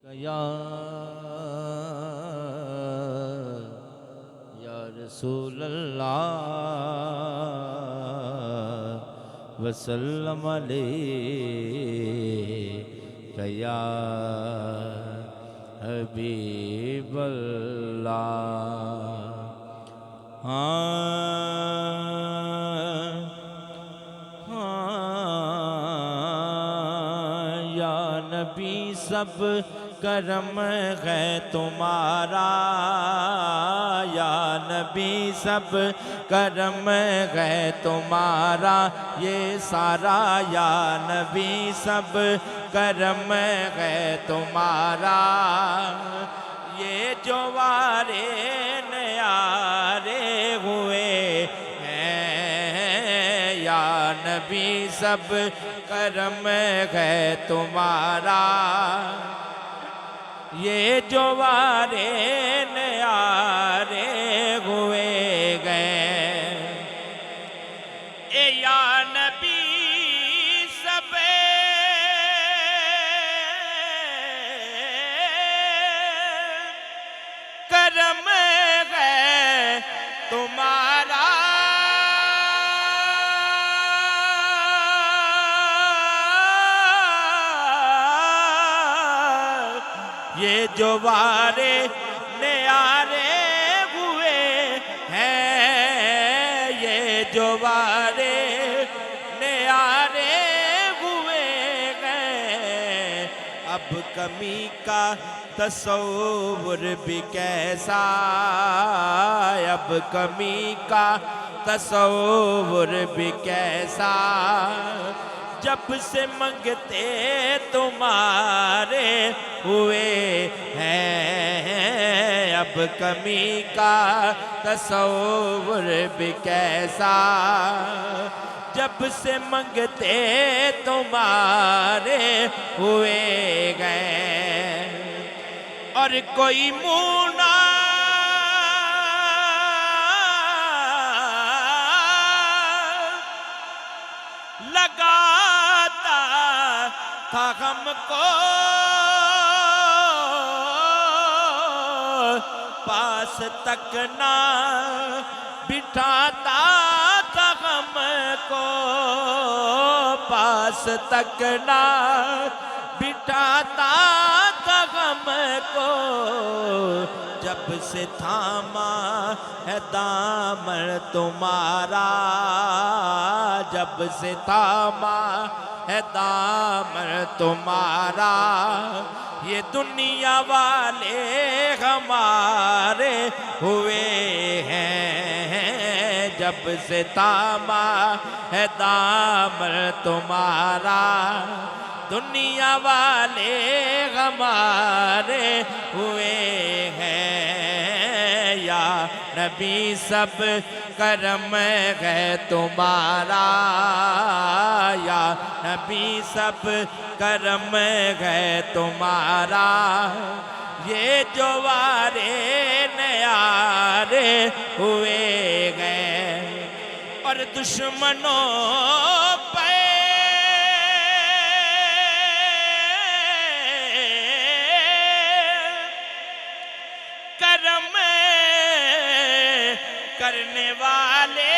یا رسول اللہ وسلم علیک یا حبیب اللہ۔ یا نبی سب کرم ہے تمہارا، یا نبی سب کرم ہے تمہارا، یہ سارا یا نبی سب کرم ہے تمہارا، یہ جو وارے نیارے ہوئے ہیں، یا نبی سب کرم ہے تمہارا، یہ جو وارے نیارے ہوئے گئے، اے یا نبی سب کرم ہے تمہارا، یہ جو وارے نیارے ہوئے ہیں، یہ جو وارے نیارے ہوئے گئے، اب کمی کا تصور بھی کیسا، اب کمی کا تصور بھی کیسا، جب سے منگتے تمہارے ہوئے ہیں، اب کمی کا تصور بھی کیسا، جب سے منگتے تمہارے ہوئے گئے، اور کوئی منہ نہ لگاتا تھا ہم کو، پاس تک نہ بٹھاتا تھا ہم کو، پاس تک نہ بٹھاتا تھا ہم کو، جب سے تھاما ہے دامن تمہارا، جب سے تھاما ہے دامن تمہارا، یہ دنیا والے ہمارے ہوئے ہیں، جب سے تھاما ہے دامن تمہارا، دنیا والے ہمارے ہوئے ہیں، یا نبی سب کرم ہے تمہارا، یا نبی سب کرم ہے تمہارا، یہ جو وارے نیارے ہوئے گئے، اور دشمنوں پہ کرم کرنے والے،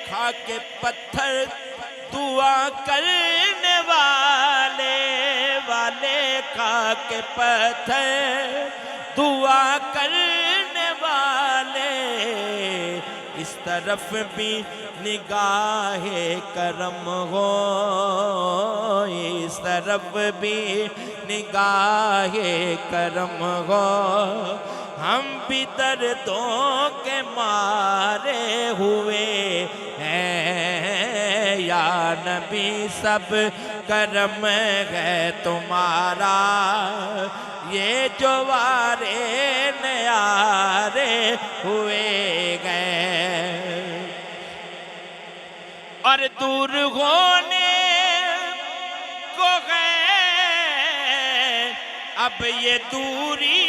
خاک پتھر دعا کرنے والے، خاک پتھر دعا کرنے والے، اس طرف بھی نگاہ کرم ہو، اس طرف بھی نگاہ کرم ہو، ہم بھی دردوں کے مارے ہوئے ہیں، یا نبی سب کرم ہے تمہارا، یہ جو وارے نیارے ہوئے گئے، اور دور ہونے کو گئے اب یہ دوری،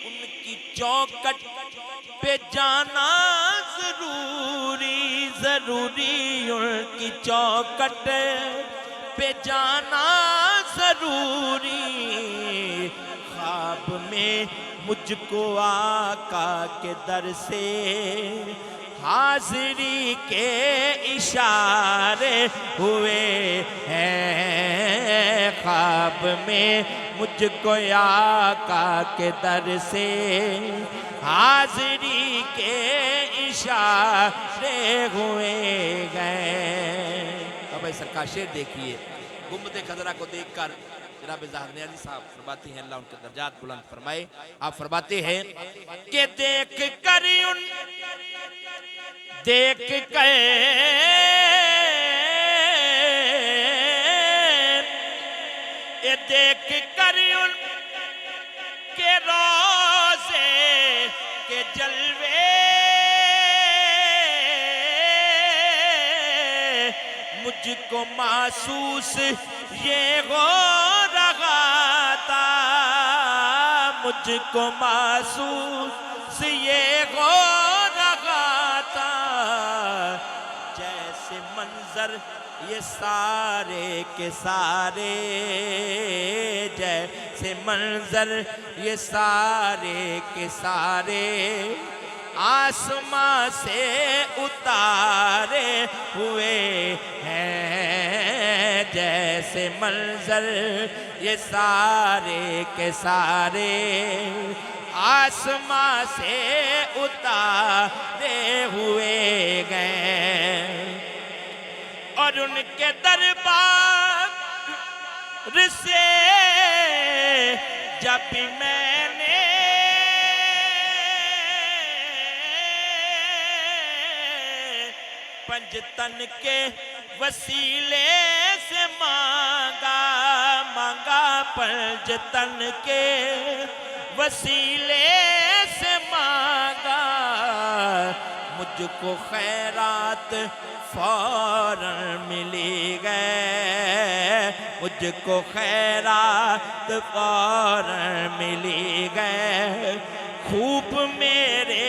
ان کی چوکٹ پہ جانا ضروری ضروری ان کی چوکٹ پہ جانا ضروری خواب میں مجھ کو آقا کے در سے حاضری کے اشارے ہوئے ہیں خواب میں مجھ کو آقا کے در سے حاضری کے اشارے ہوئے گئے۔ اب اے سرکار شعر دیکھئے، گنبد خضرا کو دیکھ کر جناب ظاہر نیازی صاحب فرماتی ہیں اللہ ان کے درجات بلند فرمائے۔ آپ فرماتے ہیں کہ دیکھ کر ان کے روزے کے جلوے مجھ کو محسوس یہ ہو رہا تھا، مجھ کو محسوس یہ ہو رہا تھا جیسے منظر یہ سارے کے سارے، جیسے منظر یہ سارے کے سارے آسمان سے اتارے ہوئے ہیں، جیسے منظر یہ سارے کے سارے آسمان سے اتارے ہوئے گئے۔ اور ان کے دربار سے جب میں نے پنجتن کے وسیلے سے مانگا پنجتن کے وسیلے سے مانگا، مجھ کو خیرات فوراً ملی گئے، مجھ کو خیرات فوراً ملی گئے، خوب میرے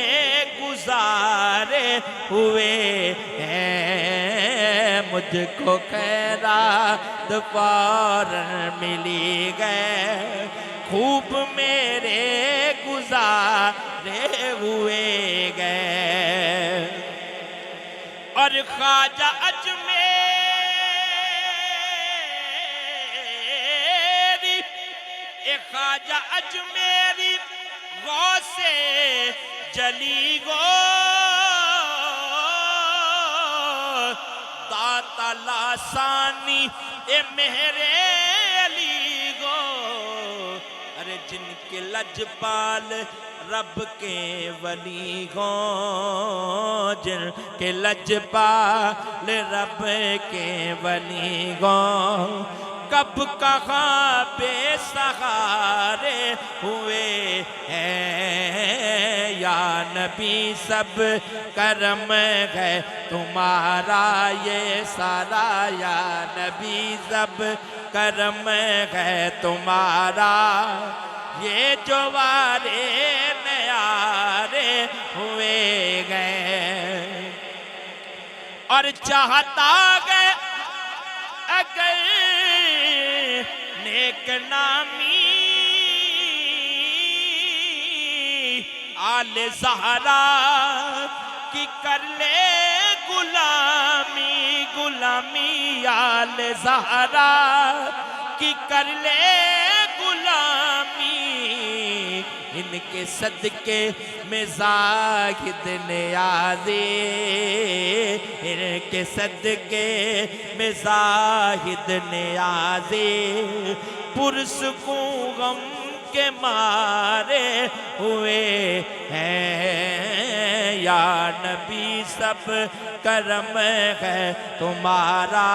گزارے ہوئے ہیں، مجھ کو خیرات فوراً ملی گئے، خوب میرے گزارے ہوئے گئے۔ اور خواجہ اجمیری، خواجہ اجمیری غوث جلی گو داتا لاسانی اے میرے علی گو، ارے جن کے لجپال رب کے ولی گو، جن کے لجپال رب کے ولی گو، کب کہاں بے سہارے ہوئے ہیں، یا نبی سب کرم ہے تمہارا یہ سارا، یا نبی سب کرم ہے تمہارا یہ جو وارے نیارے ہوئے گئے۔ اور چاہتا گئے اگر نیک نامی آل زہرا کی کر لے غلامی، غلامی آل زہرا کی کر لے غلامی، ان کے صدقے میں زاہد نیازی، ان کے صدقے میں زاہد نیازی، پرسکون غم کے مارے ہوئے ہیں، یا نبی سب کرم ہے تمہارا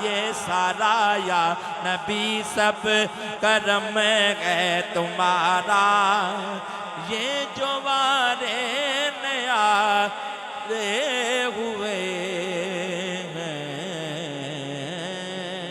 یہ سارا، یا نبی سب کرم ہے تمہارا یہ جو وارے نیارے